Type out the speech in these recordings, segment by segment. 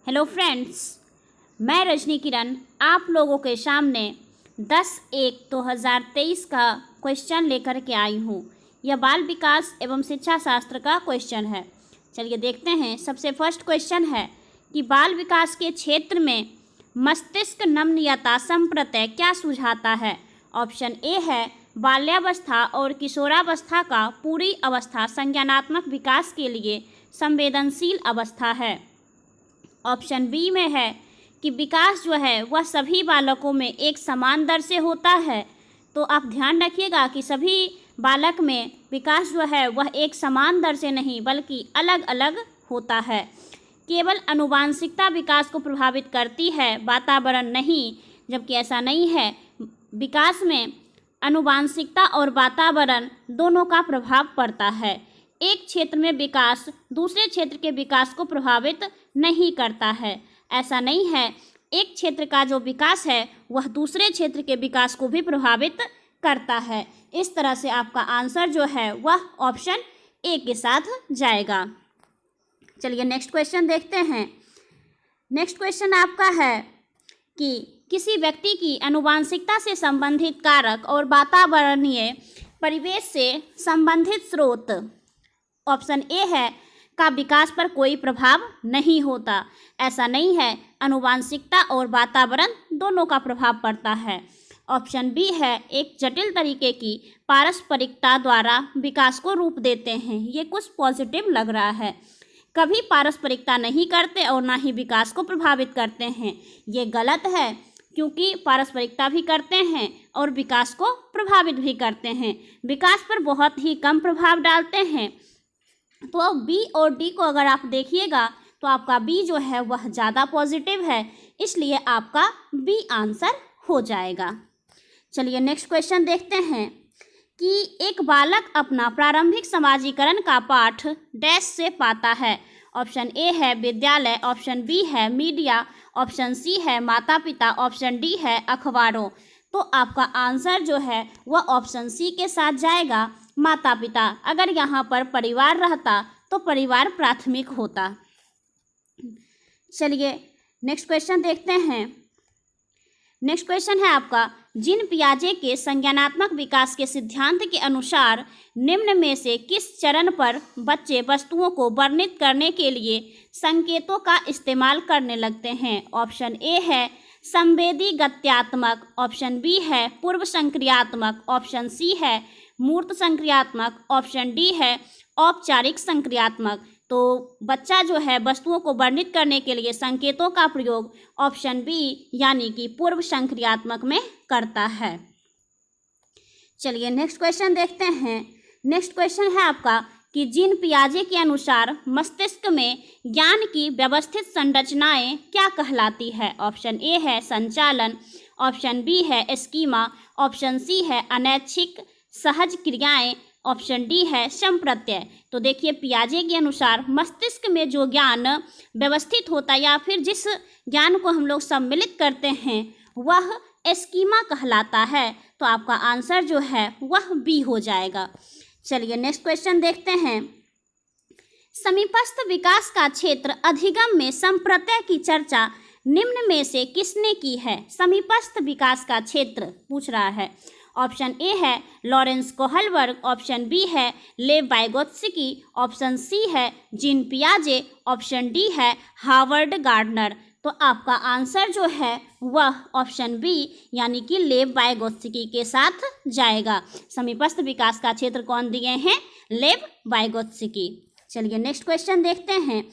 Hello friends, मैं रजनी किरण आप लोगों के सामने 10/1/2023 का क्वेश्चन लेकर के आई हूँ। यह बाल विकास एवं शिक्षा शास्त्र का क्वेश्चन है। चलिए देखते हैं। सबसे फर्स्ट क्वेश्चन है कि बाल विकास के क्षेत्र में मस्तिष्क नमनीयता संप्रत्यय क्या सुझाता है। ऑप्शन ए है बाल्यावस्था और किशोरावस्था का पूरी अवस्था संज्ञानात्मक विकास के लिए संवेदनशील अवस्था है। ऑप्शन बी में है कि विकास जो है वह सभी बालकों में एक समान दर से होता है। तो आप ध्यान रखिएगा कि सभी बालक में विकास जो है वह एक समान दर से नहीं बल्कि अलग अलग होता है। केवल आनुवांशिकता विकास को प्रभावित करती है, वातावरण नहीं, जबकि ऐसा नहीं है। विकास में आनुवांशिकता और वातावरण दोनों का प्रभाव पड़ता है। एक क्षेत्र में विकास दूसरे क्षेत्र के विकास को प्रभावित नहीं करता है। ऐसा नहीं है, एक क्षेत्र का जो विकास है वह दूसरे क्षेत्र के विकास को भी प्रभावित करता है। इस तरह से आपका आंसर जो है वह ऑप्शन ए के साथ जाएगा। चलिए नेक्स्ट क्वेश्चन देखते हैं। नेक्स्ट क्वेश्चन आपका है कि किसी व्यक्ति की आनुवांशिकता से संबंधित कारक और वातावरणीय परिवेश से संबंधित स्रोत, ऑप्शन ए है, का विकास पर कोई प्रभाव नहीं होता। ऐसा नहीं है, आनुवांशिकता और वातावरण दोनों का प्रभाव पड़ता है। ऑप्शन बी है, एक जटिल तरीके की पारस्परिकता द्वारा विकास को रूप देते हैं। ये कुछ पॉजिटिव लग रहा है। कभी पारस्परिकता नहीं करते और ना ही विकास को प्रभावित करते हैं। ये गलत है, क्योंकि पारस्परिकता भी करते हैं और विकास को प्रभावित भी करते हैं। विकास पर बहुत ही कम प्रभाव डालते हैं। तो बी और डी को अगर आप देखिएगा तो आपका बी जो है वह ज़्यादा पॉजिटिव है, इसलिए आपका बी आंसर हो जाएगा। चलिए नेक्स्ट क्वेश्चन देखते हैं कि एक बालक अपना प्रारंभिक समाजीकरण का पाठ डैश से पाता है। ऑप्शन ए है विद्यालय, ऑप्शन बी है मीडिया, ऑप्शन सी है माता पिता, ऑप्शन डी है अखबारों। तो आपका आंसर जो है वह ऑप्शन सी के साथ जाएगा, माता पिता। अगर यहाँ पर परिवार रहता तो परिवार प्राथमिक होता। चलिए नेक्स्ट क्वेश्चन देखते हैं। नेक्स्ट क्वेश्चन है आपका, जीन पियाजे के संज्ञानात्मक विकास के सिद्धांत के अनुसार निम्न में से किस चरण पर बच्चे वस्तुओं को वर्णित करने के लिए संकेतों का इस्तेमाल करने लगते हैं। ऑप्शन ए है संवेदी गत्यात्मक, ऑप्शन बी है पूर्व संक्रियात्मक, ऑप्शन सी है मूर्त संक्रियात्मक, ऑप्शन डी है औपचारिक संक्रियात्मक। तो बच्चा जो है वस्तुओं को वर्णित करने के लिए संकेतों का प्रयोग ऑप्शन बी यानी कि पूर्व संक्रियात्मक में करता है। चलिए नेक्स्ट क्वेश्चन देखते हैं। नेक्स्ट क्वेश्चन है आपका कि जीन पियाजे के अनुसार मस्तिष्क में ज्ञान की व्यवस्थित संरचनाएं क्या कहलाती है। ऑप्शन ए है संचालन, ऑप्शन बी है स्कीमा, ऑप्शन सी है अनैच्छिक सहज क्रियाएं, ऑप्शन डी है संप्रत्यय। तो देखिए पियाजे के अनुसार मस्तिष्क में जो ज्ञान व्यवस्थित होता है या फिर जिस ज्ञान को हम लोग सम्मिलित करते हैं वह स्कीमा कहलाता है। तो आपका आंसर जो है वह बी हो जाएगा। चलिए नेक्स्ट क्वेश्चन देखते हैं। समीपस्थ विकास का क्षेत्र अधिगम में संप्रत्यय की चर्चा निम्न में से किसने की है। समीपस्थ विकास का क्षेत्र पूछ रहा है। ऑप्शन ए है लॉरेंस कोहलबर्ग, ऑप्शन बी है लेव वाइगोत्स्की, ऑप्शन सी है जीन पियाजे, ऑप्शन डी है हार्वर्ड गार्डनर। तो आपका आंसर जो है वह ऑप्शन बी यानी कि लेव वाइगोत्स्की के साथ जाएगा। समीपस्थ विकास का क्षेत्र कौन दिए हैं? लेव वाइगोत्स्की। चलिए नेक्स्ट क्वेश्चन देखते हैं।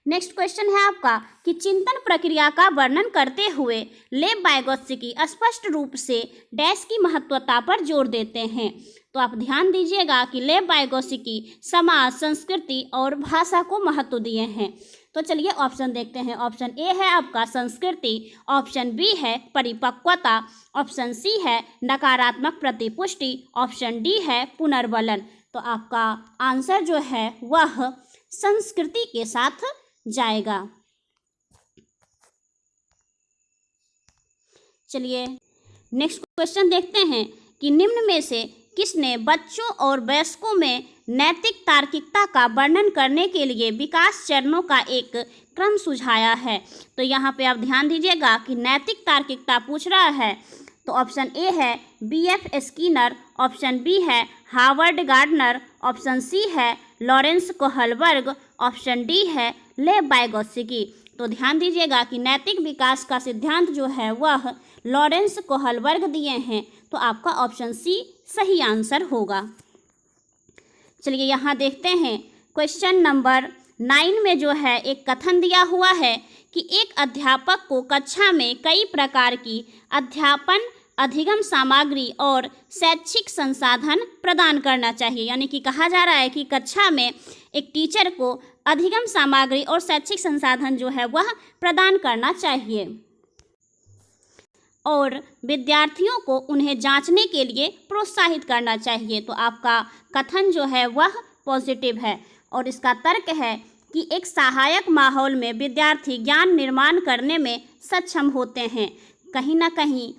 नेक्स्ट क्वेश्चन है आपका कि चिंतन प्रक्रिया का वर्णन करते हुए लेव वाइगोत्स्की स्पष्ट रूप से डैश की महत्वता पर जोर देते हैं। तो आप ध्यान दीजिएगा कि लेव वाइगोत्स्की समाज, संस्कृति और भाषा को महत्व दिए हैं। तो चलिए ऑप्शन देखते हैं। ऑप्शन ए है आपका संस्कृति, ऑप्शन बी है परिपक्वता, ऑप्शन सी है नकारात्मक प्रतिपुष्टि, ऑप्शन डी है पुनर्बलन। तो आपका आंसर जो है वह संस्कृति के साथ जाएगा। चलिए नेक्स्ट क्वेश्चन देखते हैं कि निम्न में से किसने बच्चों और वयस्कों में नैतिक तार्किकता का वर्णन करने के लिए विकास चरणों का एक क्रम सुझाया है। तो यहाँ पे आप ध्यान दीजिएगा कि नैतिक तार्किकता पूछ रहा है, तो ऑप्शन ए है B.F. स्किनर, ऑप्शन बी है हार्वर्ड गार्डनर, ऑप्शन सी है लॉरेंस कोहलबर्ग, ऑप्शन डी है लेव वाइगोत्स्की। तो ध्यान दीजिएगा कि नैतिक विकास का सिद्धांत जो है वह लॉरेंस कोहलबर्ग दिए हैं, तो आपका ऑप्शन सी सही आंसर होगा। चलिए यहाँ देखते हैं क्वेश्चन नंबर 9 में जो है एक कथन दिया हुआ है कि एक अध्यापक को कक्षा में कई प्रकार की अध्यापन अधिगम सामग्री और शैक्षिक संसाधन प्रदान करना चाहिए। यानी कि कहा जा रहा है कि कक्षा में एक टीचर को अधिगम सामग्री और शैक्षिक संसाधन जो है वह प्रदान करना चाहिए और विद्यार्थियों को उन्हें जांचने के लिए प्रोत्साहित करना चाहिए। तो आपका कथन जो है वह पॉजिटिव है और इसका तर्क है कि एक सहायक माहौल में विद्यार्थी ज्ञान निर्माण करने में सक्षम होते हैं। कहीं ना कहीं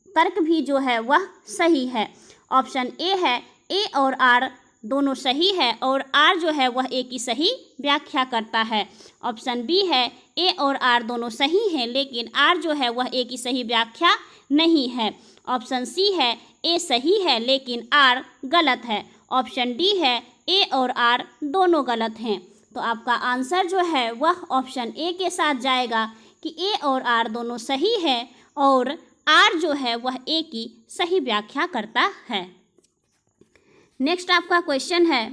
तर्क भी जो है वह सही है। ऑप्शन ए है ए और आर दोनों सही है और आर जो है वह ए की सही व्याख्या करता है। ऑप्शन बी है ए और आर दोनों सही हैं लेकिन आर जो है वह ए की सही व्याख्या नहीं है। ऑप्शन सी है ए सही है लेकिन आर गलत है। ऑप्शन डी है ए और आर दोनों गलत हैं। तो आपका आंसर जो है वह ऑप्शन ए के साथ जाएगा कि ए और आर दोनों सही है और आर जो है वह ए की सही व्याख्या करता है। नेक्स्ट आपका क्वेश्चन है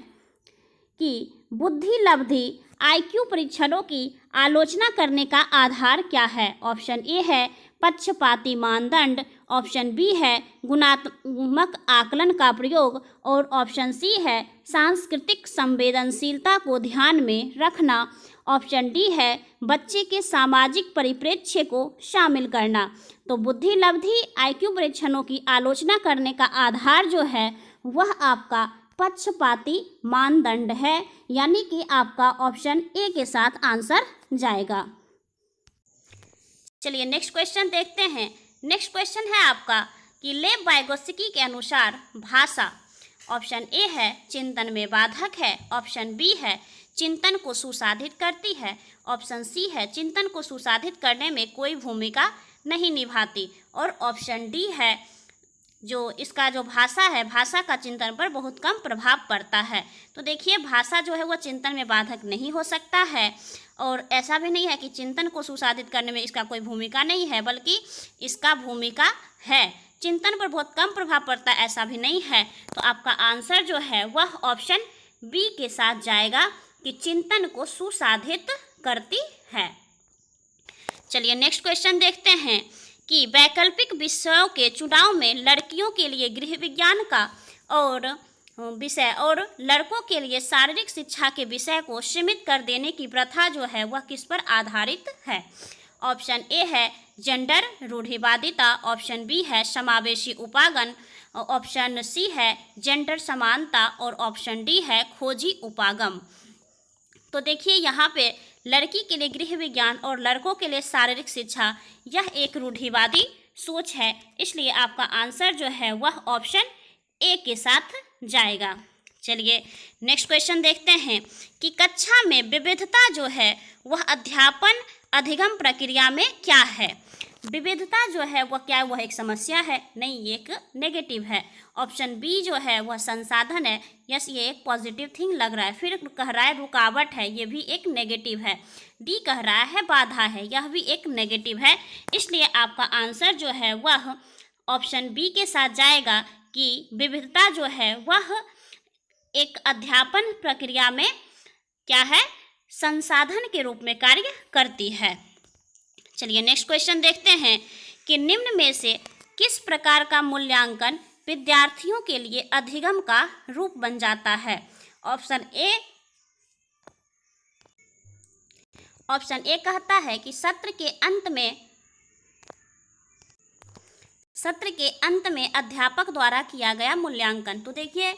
कि बुद्धि लब्धि IQ परीक्षणों की आलोचना करने का आधार क्या है। ऑप्शन ए है पक्षपाती मानदंड, ऑप्शन बी है गुणात्मक आकलन का प्रयोग और ऑप्शन सी है सांस्कृतिक संवेदनशीलता को ध्यान में रखना, ऑप्शन डी है बच्चे के सामाजिक परिप्रेक्ष्य को शामिल करना। तो बुद्धि लब्धि IQ परीक्षणों की आलोचना करने का आधार जो है वह आपका पक्षपाती मानदंड है, यानी कि आपका ऑप्शन ए के साथ आंसर जाएगा। चलिए नेक्स्ट क्वेश्चन देखते हैं। नेक्स्ट क्वेश्चन है आपका कि लेव वाइगोत्स्की के अनुसार भाषा ऑप्शन ए है चिंतन में बाधक है, ऑप्शन बी है चिंतन को सुसाधित करती है, ऑप्शन सी है चिंतन को सुसाधित करने में कोई भूमिका नहीं निभाती और ऑप्शन डी है जो इसका जो भाषा है भाषा का चिंतन पर बहुत कम प्रभाव पड़ता है। तो देखिए भाषा जो है वह चिंतन में बाधक नहीं हो सकता है और ऐसा भी नहीं है कि चिंतन को सुसाधित करने में इसका कोई भूमिका नहीं है, बल्कि इसका भूमिका है। चिंतन पर बहुत कम प्रभाव पड़ता है ऐसा भी नहीं है। तो आपका आंसर जो है वह ऑप्शन बी के साथ जाएगा कि चिंतन को सुसाधित करती है। चलिए नेक्स्ट क्वेश्चन देखते हैं कि वैकल्पिक विषयों के चुनाव में लड़कियों के लिए गृह विज्ञान का और विषय और लड़कों के लिए शारीरिक शिक्षा के विषय को सीमित कर देने की प्रथा जो है वह किस पर आधारित है। ऑप्शन ए है जेंडर रूढ़िवादिता, ऑप्शन बी है समावेशी उपागम, ऑप्शन सी है जेंडर समानता और ऑप्शन डी है खोजी उपागम। तो देखिए यहाँ पे लड़की के लिए गृह विज्ञान और लड़कों के लिए शारीरिक शिक्षा यह एक रूढ़िवादी सोच है, इसलिए आपका आंसर जो है वह ऑप्शन ए के साथ जाएगा। चलिए नेक्स्ट क्वेश्चन देखते हैं कि कक्षा में विविधता जो है वह अध्यापन अधिगम प्रक्रिया में क्या है। विविधता जो है वह क्या है, वह एक समस्या है, नहीं ये एक नेगेटिव है। ऑप्शन बी जो है वह संसाधन है, यस ये एक पॉजिटिव थिंग लग रहा है। फिर कह रहा है रुकावट है, ये भी एक नेगेटिव है। डी कह रहा है बाधा है, यह भी एक नेगेटिव है। इसलिए आपका आंसर जो है वह ऑप्शन बी के साथ जाएगा कि विविधता जो है वह एक अध्यापन प्रक्रिया में क्या है, संसाधन के रूप में कार्य करती है। चलिए नेक्स्ट क्वेश्चन देखते हैं कि निम्न में से किस प्रकार का मूल्यांकन विद्यार्थियों के लिए अधिगम का रूप बन जाता है। ऑप्शन ए कहता है कि सत्र के अंत में अध्यापक द्वारा किया गया मूल्यांकन। तो देखिए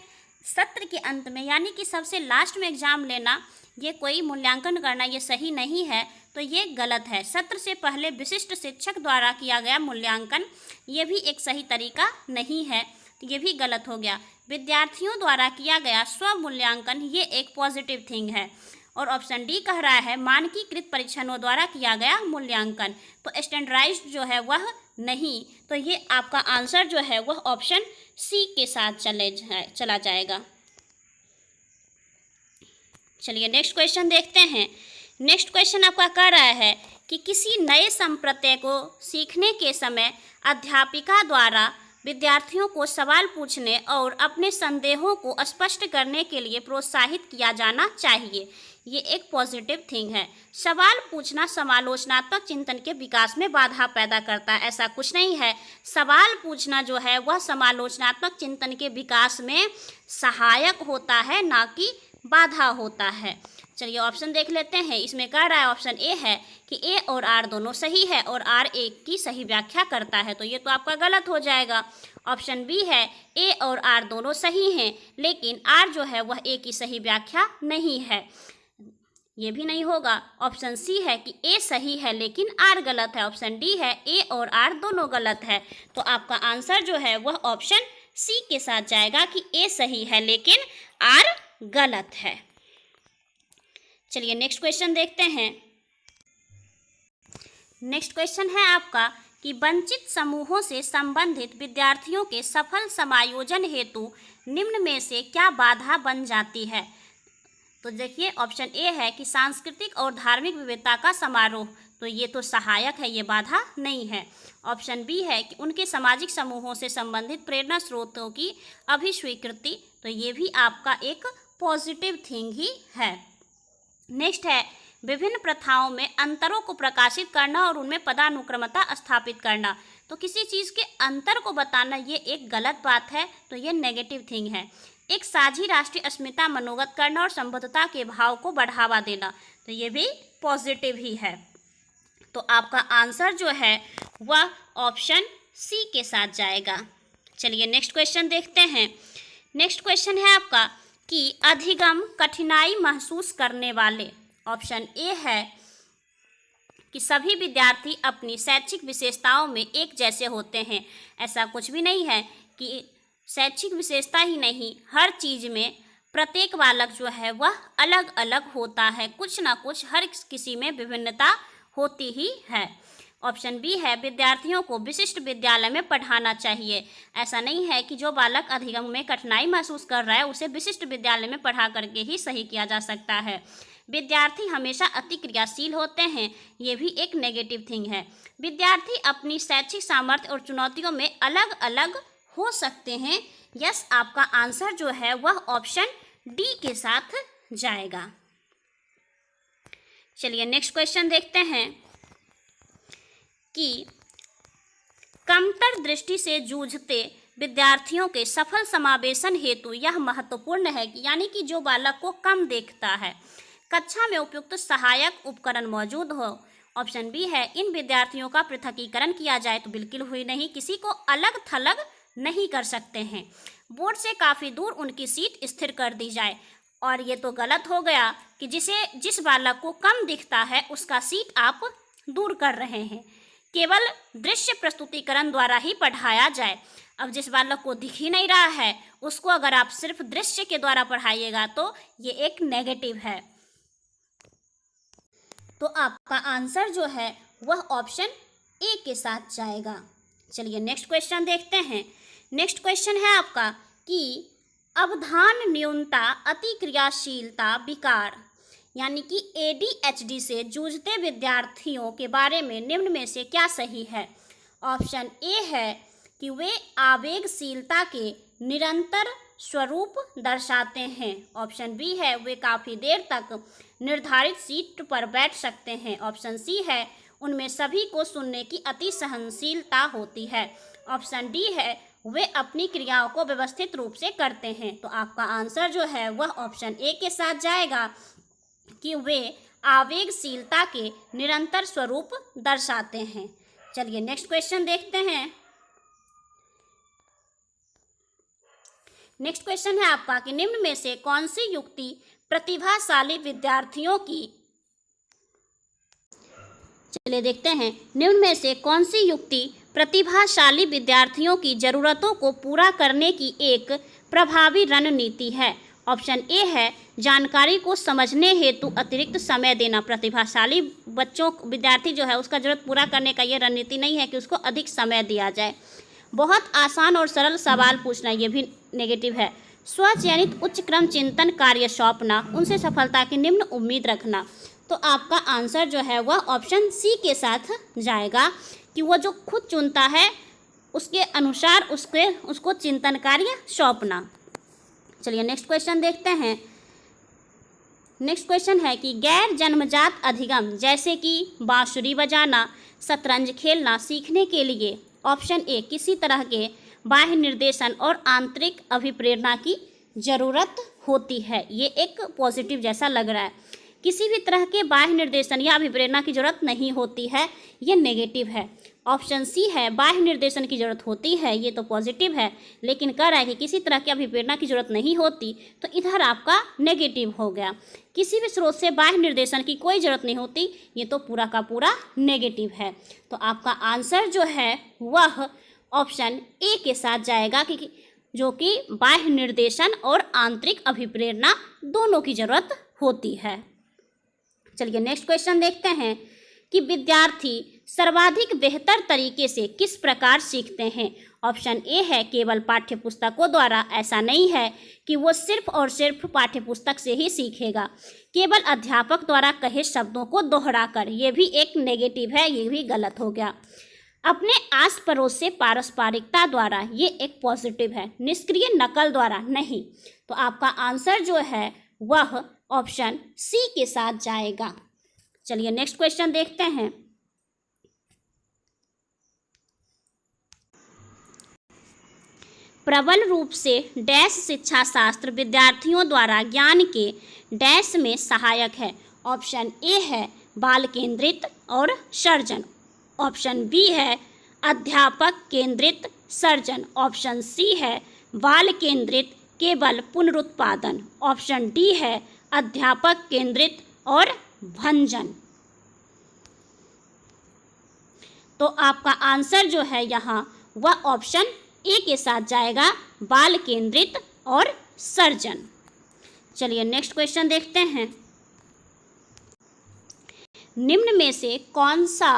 सत्र के अंत में यानी कि सबसे लास्ट में एग्जाम लेना, ये कोई मूल्यांकन करना ये सही नहीं है, तो ये गलत है। सत्र से पहले विशिष्ट शिक्षक द्वारा किया गया मूल्यांकन ये भी एक सही तरीका नहीं है, तो ये भी गलत हो गया। विद्यार्थियों द्वारा किया गया स्व मूल्यांकन ये एक पॉजिटिव थिंग है। और ऑप्शन डी कह रहा है मानकीकृत परीक्षणों द्वारा किया गया मूल्यांकन, तो स्टैंडर्डाइज्ड जो है वह नहीं। तो ये आपका आंसर जो है वह ऑप्शन सी के साथ चला जाएगा। चलिए नेक्स्ट क्वेश्चन देखते हैं। नेक्स्ट क्वेश्चन आपका कह रहा है कि किसी नए संप्रत्यय को सीखने के समय अध्यापिका द्वारा विद्यार्थियों को सवाल पूछने और अपने संदेहों को स्पष्ट करने के लिए प्रोत्साहित किया जाना चाहिए। ये एक पॉजिटिव थिंग है। सवाल पूछना समालोचनात्मक चिंतन के विकास में बाधा पैदा करता है, ऐसा कुछ नहीं है। सवाल पूछना जो है वह समालोचनात्मक चिंतन के विकास में सहायक होता है, ना कि बाधा होता है। चलिए ऑप्शन देख लेते हैं। इसमें कह रहा है ऑप्शन ए है कि ए और आर दोनों सही है और आर एक की सही व्याख्या करता है, तो ये तो आपका गलत हो जाएगा। ऑप्शन बी है ए और आर दोनों सही हैं लेकिन आर जो है वह ए की सही व्याख्या नहीं है, ये भी नहीं होगा। ऑप्शन सी है कि ए सही है लेकिन आर गलत है। ऑप्शन डी है ए और आर दोनों गलत है, तो आपका आंसर जो है वह ऑप्शन सी के साथ जाएगा कि ए सही है लेकिन आर गलत है। चलिए नेक्स्ट क्वेश्चन देखते हैं। नेक्स्ट क्वेश्चन है आपका कि वंचित समूहों से संबंधित विद्यार्थियों के सफल समायोजन हेतु निम्न में से क्या बाधा बन जाती है। तो देखिए ऑप्शन ए है कि सांस्कृतिक और धार्मिक विविधता का समारोह, तो ये तो सहायक है, ये बाधा नहीं है। ऑप्शन बी है कि उनके सामाजिक समूहों से संबंधित प्रेरणा स्रोतों की अभिस्वीकृति, तो ये भी आपका एक पॉजिटिव थिंग ही है। नेक्स्ट है विभिन्न प्रथाओं में अंतरों को प्रकाशित करना और उनमें पदानुक्रमता स्थापित करना, तो किसी चीज़ के अंतर को बताना ये एक गलत बात है, तो ये नेगेटिव थिंग है। एक साझी राष्ट्रीय अस्मिता मनोगत करना और संबद्धता के भाव को बढ़ावा देना, तो ये भी पॉजिटिव ही है। तो आपका आंसर जो है वह ऑप्शन सी के साथ जाएगा। चलिए नेक्स्ट क्वेश्चन देखते हैं। नेक्स्ट क्वेश्चन है आपका कि अधिगम कठिनाई महसूस करने वाले, ऑप्शन ए है कि सभी विद्यार्थी अपनी शैक्षिक विशेषताओं में एक जैसे होते हैं। ऐसा कुछ भी नहीं है कि शैक्षिक विशेषता ही नहीं, हर चीज़ में प्रत्येक बालक जो है वह अलग अलग होता है, कुछ ना कुछ हर किसी में विभिन्नता होती ही है। ऑप्शन बी है विद्यार्थियों को विशिष्ट विद्यालय में पढ़ाना चाहिए। ऐसा नहीं है कि जो बालक अधिगम में कठिनाई महसूस कर रहा है उसे विशिष्ट विद्यालय में पढ़ा करके ही सही किया जा सकता है। विद्यार्थी हमेशा अति क्रियाशील होते हैं, ये भी एक नेगेटिव थिंग है। विद्यार्थी अपनी शैक्षिक सामर्थ्य और चुनौतियों में अलग अलग हो सकते हैं। यस, आपका आंसर जो है वह ऑप्शन डी के साथ जाएगा। चलिए नेक्स्ट क्वेश्चन देखते हैं कि कमतर दृष्टि से जूझते विद्यार्थियों के सफल समावेशन हेतु यह महत्वपूर्ण है कि यानी कि जो बालक को कम देखता है, कक्षा में उपयुक्त सहायक उपकरण मौजूद हो। ऑप्शन बी है इन विद्यार्थियों का पृथकीकरण किया जाए, तो बिल्कुल हुई नहीं, किसी को अलग थलग नहीं कर सकते हैं। बोर्ड से काफ़ी दूर उनकी सीट स्थिर कर दी जाए, और ये तो गलत हो गया कि जिस बालक को कम दिखता है उसका सीट आप दूर कर रहे हैं। केवल दृश्य प्रस्तुतिकरण द्वारा ही पढ़ाया जाए। अब जिस बालक को दिख ही नहीं रहा है उसको अगर आप सिर्फ दृश्य के द्वारा पढ़ाइएगा तो ये एक नेगेटिव है। तो आपका आंसर जो है वह ऑप्शन ए के साथ जाएगा। चलिए नेक्स्ट क्वेश्चन देखते हैं। नेक्स्ट क्वेश्चन है आपका कि अवधान न्यूनता अति क्रियाशीलता विकार यानी कि ADHD से जूझते विद्यार्थियों के बारे में निम्न में से क्या सही है। ऑप्शन ए है कि वे आवेगशीलता के निरंतर स्वरूप दर्शाते हैं। ऑप्शन बी है वे काफ़ी देर तक निर्धारित सीट पर बैठ सकते हैं। ऑप्शन सी है उनमें सभी को सुनने की अति सहनशीलता होती है। ऑप्शन डी है वे अपनी क्रियाओं को व्यवस्थित रूप से करते हैं। तो आपका आंसर जो है वह ऑप्शन ए के साथ जाएगा कि वे आवेगशीलता के निरंतर स्वरूप दर्शाते हैं। चलिए नेक्स्ट क्वेश्चन देखते हैं। नेक्स्ट क्वेश्चन है आपका कि निम्न में से कौन सी युक्ति प्रतिभाशाली विद्यार्थियों की, चलिए देखते हैं, निम्न में से कौन सी युक्ति प्रतिभाशाली विद्यार्थियों की ज़रूरतों को पूरा करने की एक प्रभावी रणनीति है। ऑप्शन ए है जानकारी को समझने हेतु अतिरिक्त समय देना। प्रतिभाशाली विद्यार्थी जो है उसका ज़रूरत पूरा करने का ये रणनीति नहीं है कि उसको अधिक समय दिया जाए। बहुत आसान और सरल सवाल पूछना, ये भी नेगेटिव है। स्वचयनित उच्च क्रम चिंतन कार्य सौंपना, उनसे सफलता की निम्न उम्मीद रखना। तो आपका आंसर जो है वह ऑप्शन सी के साथ जाएगा कि वो जो खुद चुनता है उसके अनुसार उसको चिंतन कार्य सौंपना। चलिए नेक्स्ट क्वेश्चन देखते हैं। नेक्स्ट क्वेश्चन है कि गैर जन्मजात अधिगम जैसे कि बांसुरी बजाना, शतरंज खेलना सीखने के लिए ऑप्शन ए किसी तरह के बाह्य निर्देशन और आंतरिक अभिप्रेरणा की ज़रूरत होती है। ये एक पॉजिटिव जैसा लग रहा है। किसी भी तरह के बाह्य निर्देशन या अभिप्रेरणा की ज़रूरत नहीं होती है, ये नेगेटिव है। ऑप्शन सी है बाह्य निर्देशन की ज़रूरत होती है, ये तो पॉजिटिव है, लेकिन कह रहा है कि किसी तरह की अभिप्रेरणा की ज़रूरत नहीं होती, तो इधर आपका नेगेटिव हो गया। किसी भी स्रोत से बाह्य निर्देशन की कोई ज़रूरत नहीं होती, ये तो पूरा का पूरा नेगेटिव है। तो आपका आंसर जो है वह ऑप्शन ए के साथ जाएगा कि जो कि बाह्य निर्देशन और आंतरिक अभिप्रेरणा दोनों की ज़रूरत होती है। चलिए नेक्स्ट क्वेश्चन देखते हैं कि विद्यार्थी सर्वाधिक बेहतर तरीके से किस प्रकार सीखते हैं। ऑप्शन ए है केवल पाठ्यपुस्तकों द्वारा। ऐसा नहीं है कि वो सिर्फ और सिर्फ पाठ्यपुस्तक से ही सीखेगा। केवल अध्यापक द्वारा कहे शब्दों को दोहराकर, ये भी एक नेगेटिव है, ये भी गलत हो गया। अपने आस पड़ोस से पारस्परिकता द्वारा, ये एक पॉजिटिव है। निष्क्रिय नकल द्वारा नहीं। तो आपका आंसर जो है वह ऑप्शन सी के साथ जाएगा। चलिए नेक्स्ट क्वेश्चन देखते हैं। प्रबल रूप से डैश शिक्षा शास्त्र विद्यार्थियों द्वारा ज्ञान के डैश में सहायक है। ऑप्शन ए है बाल केंद्रित और सर्जन। ऑप्शन बी है अध्यापक केंद्रित सर्जन। ऑप्शन सी है बाल केंद्रित केवल पुनरुत्पादन। ऑप्शन डी है अध्यापक केंद्रित और भंजन। तो आपका आंसर जो है यहाँ वह ऑप्शन ए के साथ जाएगा, बाल केंद्रित और सर्जन। चलिए नेक्स्ट क्वेश्चन देखते हैं। निम्न में से कौन सा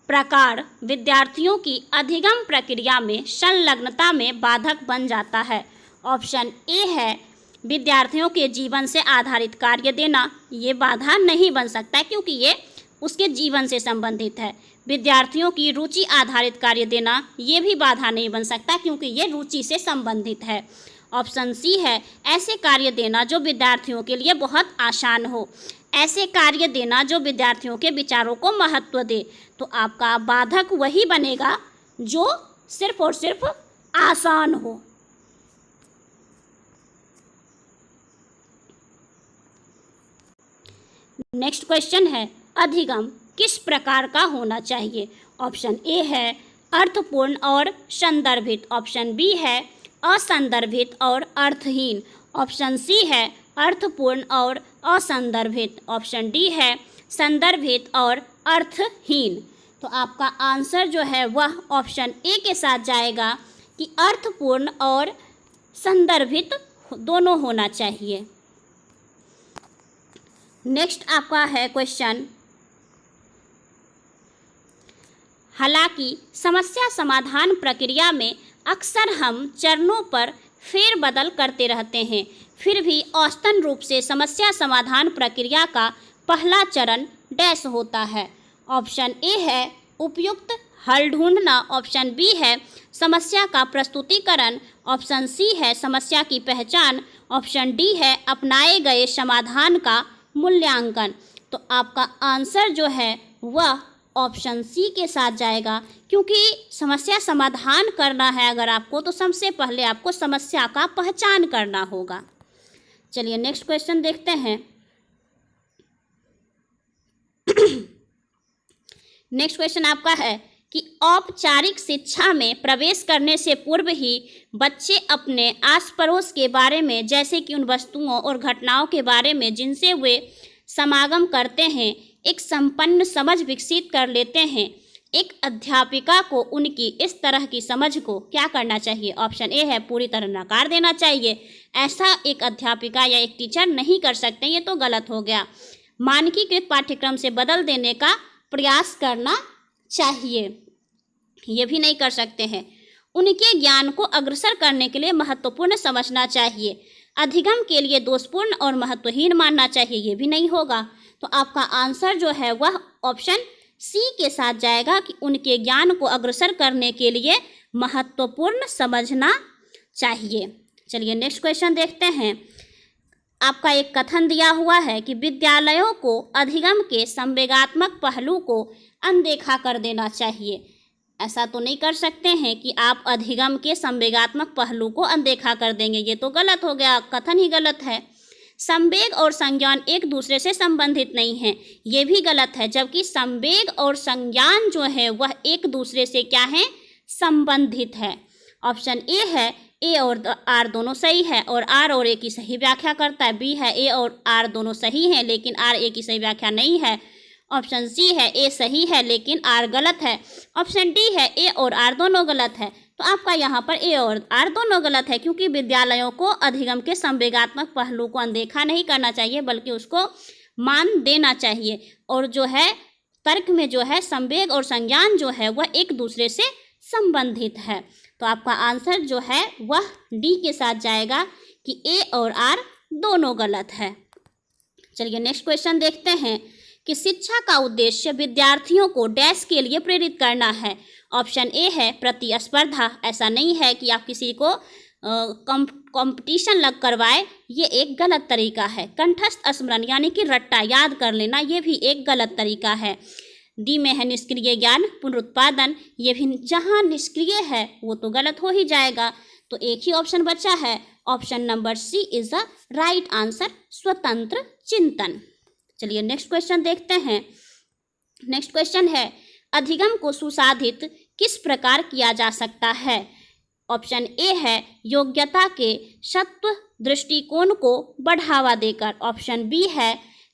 प्रकार विद्यार्थियों की अधिगम प्रक्रिया में संलग्नता में बाधक बन जाता है। ऑप्शन ए है विद्यार्थियों के जीवन से आधारित कार्य देना। ये बाधा नहीं बन सकता क्योंकि ये उसके जीवन से संबंधित है। विद्यार्थियों की रुचि आधारित कार्य देना, ये भी बाधा नहीं बन सकता क्योंकि ये रुचि से संबंधित है। ऑप्शन सी है ऐसे कार्य देना जो विद्यार्थियों के लिए बहुत आसान हो। ऐसे कार्य देना जो विद्यार्थियों के विचारों को महत्व दे। तो आपका बाधक वही बनेगा जो सिर्फ और सिर्फ आसान हो। नेक्स्ट क्वेश्चन है अधिगम किस प्रकार का होना चाहिए। ऑप्शन ए है अर्थपूर्ण और संदर्भित। ऑप्शन बी है असंदर्भित और अर्थहीन। ऑप्शन सी है अर्थपूर्ण और असंदर्भित। ऑप्शन डी है संदर्भित और अर्थहीन। तो आपका आंसर जो है वह ऑप्शन ए के साथ जाएगा कि अर्थपूर्ण और संदर्भित दोनों होना चाहिए। नेक्स्ट आपका है क्वेश्चन, हालांकि समस्या समाधान प्रक्रिया में अक्सर हम चरणों पर फेरबदल करते रहते हैं, फिर भी औसतन रूप से समस्या समाधान प्रक्रिया का पहला चरण डैश होता है। ऑप्शन ए है उपयुक्त हल ढूंढना। ऑप्शन बी है समस्या का प्रस्तुतिकरण। ऑप्शन सी है समस्या की पहचान। ऑप्शन डी है अपनाए गए समाधान का मूल्यांकन। तो आपका आंसर जो है वह ऑप्शन सी के साथ जाएगा, क्योंकि समस्या समाधान करना है अगर आपको तो सबसे पहले आपको समस्या का पहचान करना होगा। चलिए नेक्स्ट क्वेश्चन देखते हैं। नेक्स्ट क्वेश्चन आपका है कि औपचारिक शिक्षा में प्रवेश करने से पूर्व ही बच्चे अपने आस पड़ोस के बारे में, जैसे कि उन वस्तुओं और घटनाओं के बारे में जिनसे वे समागम करते हैं, एक संपन्न समझ विकसित कर लेते हैं। एक अध्यापिका को उनकी इस तरह की समझ को क्या करना चाहिए? ऑप्शन ए है पूरी तरह नकार देना चाहिए। ऐसा एक अध्यापिका या एक टीचर नहीं कर सकते, ये तो गलत हो गया। मानकीकृत पाठ्यक्रम से बदल देने का प्रयास करना चाहिए, ये भी नहीं कर सकते हैं। उनके ज्ञान को अग्रसर करने के लिए महत्वपूर्ण समझना चाहिए। अधिगम के लिए दोषपूर्ण और महत्वहीन मानना चाहिए, ये भी नहीं होगा। तो आपका आंसर जो है वह ऑप्शन सी के साथ जाएगा कि उनके ज्ञान को अग्रसर करने के लिए महत्वपूर्ण समझना चाहिए। चलिए नेक्स्ट क्वेश्चन देखते हैं। आपका एक कथन दिया हुआ है कि विद्यालयों को अधिगम के संवेगात्मक पहलू को अनदेखा कर देना चाहिए। ऐसा तो नहीं कर सकते हैं कि आप अधिगम के संवेगात्मक पहलू को अनदेखा कर देंगे, ये तो गलत हो गया, कथन ही गलत है। संवेग और संज्ञान एक दूसरे से संबंधित नहीं है, ये भी गलत है, जबकि संवेग और संज्ञान जो है वह एक दूसरे से क्या है? संबंधित है। ऑप्शन ए है ए और आर दोनों सही है और आर और ए की सही व्याख्या करता है। बी है ए और आर दोनों सही हैं लेकिन आर ए की सही व्याख्या नहीं है। ऑप्शन सी है ए सही है लेकिन आर गलत है। ऑप्शन डी है ए और आर दोनों गलत है। तो आपका यहाँ पर ए और आर दोनों गलत है, क्योंकि विद्यालयों को अधिगम के संवेगात्मक पहलू को अनदेखा नहीं करना चाहिए बल्कि उसको मान देना चाहिए। और जो है तर्क में जो है संवेग और संज्ञान जो है वह एक दूसरे से संबंधित है। तो आपका आंसर जो है वह डी के साथ जाएगा कि ए और आर दोनों गलत है। चलिए नेक्स्ट क्वेश्चन देखते हैं कि शिक्षा का उद्देश्य विद्यार्थियों को डैश के लिए प्रेरित करना है। ऑप्शन ए है प्रतिस्पर्धा। ऐसा नहीं है कि आप किसी को कंपटीशन लग करवाए, ये एक गलत तरीका है। कंठस्थ स्मरण यानी कि रट्टा याद कर लेना, ये भी एक गलत तरीका है। डी में है निष्क्रिय ज्ञान पुनरुत्पादन, ये भी जहाँ निष्क्रिय है वो तो गलत हो ही जाएगा। तो एक ही ऑप्शन बचा है, option number C is the right answer, स्वतंत्र चिंतन। चलिए नेक्स्ट क्वेश्चन देखते हैं। नेक्स्ट क्वेश्चन है अधिगम को सुसाधित किस प्रकार किया जा सकता है? ऑप्शन ए है योग्यता के सत्व दृष्टिकोण को बढ़ावा देकर। ऑप्शन बी है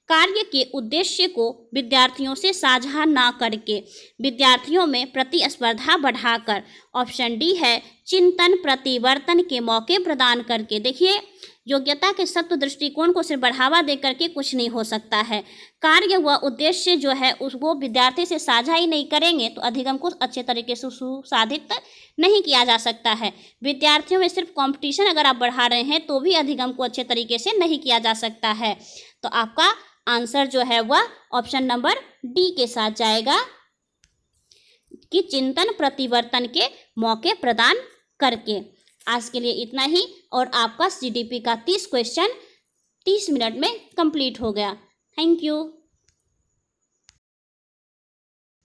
कार्य के उद्देश्य को विद्यार्थियों से साझा ना करके, विद्यार्थियों में प्रतिस्पर्धा बढ़ाकर। ऑप्शन डी है चिंतन प्रतिवर्तन के मौके प्रदान करके। देखिए योग्यता के सत्व दृष्टिकोण को सिर्फ बढ़ावा दे करके कुछ नहीं हो सकता है। कार्य व उद्देश्य जो है उसको विद्यार्थी से साझा ही नहीं करेंगे तो अधिगम को अच्छे तरीके से सुसाधित नहीं किया जा सकता है। विद्यार्थियों में सिर्फ कंपटीशन अगर आप बढ़ा रहे हैं तो भी अधिगम को अच्छे तरीके से नहीं किया जा सकता है। तो आपका आंसर जो है वह ऑप्शन नंबर डी के साथ जाएगा कि चिंतन प्रतिवर्तन के मौके प्रदान करके। आज के लिए इतना ही और आपका CDP का 30 क्वेश्चन 30 मिनट में कंप्लीट हो गया। Thank you.